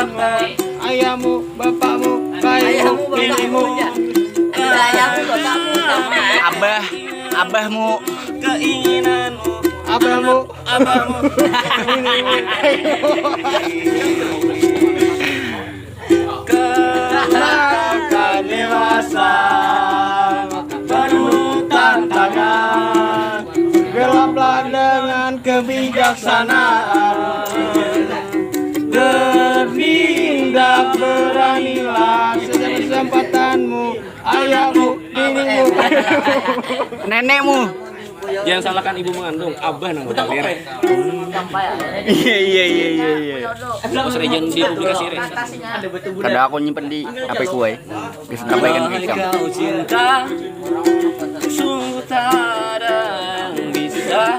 bapakmu, ayahmu, bapakmu, Ayahmu, kayumu, bapakmu, inimu, ayahmu, bapakmu, Abahmu. keinginanmu, abahmu, abahmu, inimu, akan dewasa, penuh tantangan, gelaplah dengan kebijaksanaan, bertindak beranilah setiap kesempatanmu, ayahmu, inimu, Nenekmu. jangan salahkan ibu mengandung, abah nang bakal lirik. Iya. Terus region dipublikasi rek. Kada aku nyimpen di HP ku we. Geus sampaikan ke Ikam. Kau cinta, sungguh tak ada yang bisa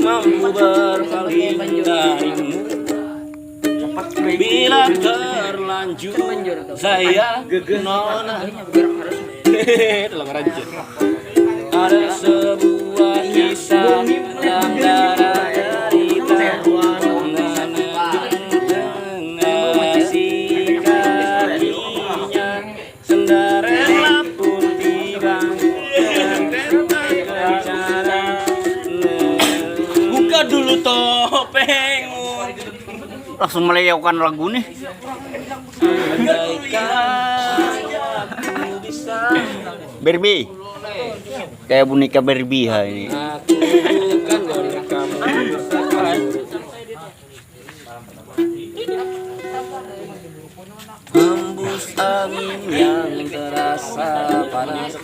mampu berpaling darimu. Bila terlanjur saya nona dalam ranjit ada sebuah kisah yang darah derita mengasihi karinya sendarela pun tiba buka dulu topengmu Langsung melewati lagu nih. Barbie. Kayak boneka Barbie ha ini. Aku bukan dari kamu. Hembus angin yang terasa panas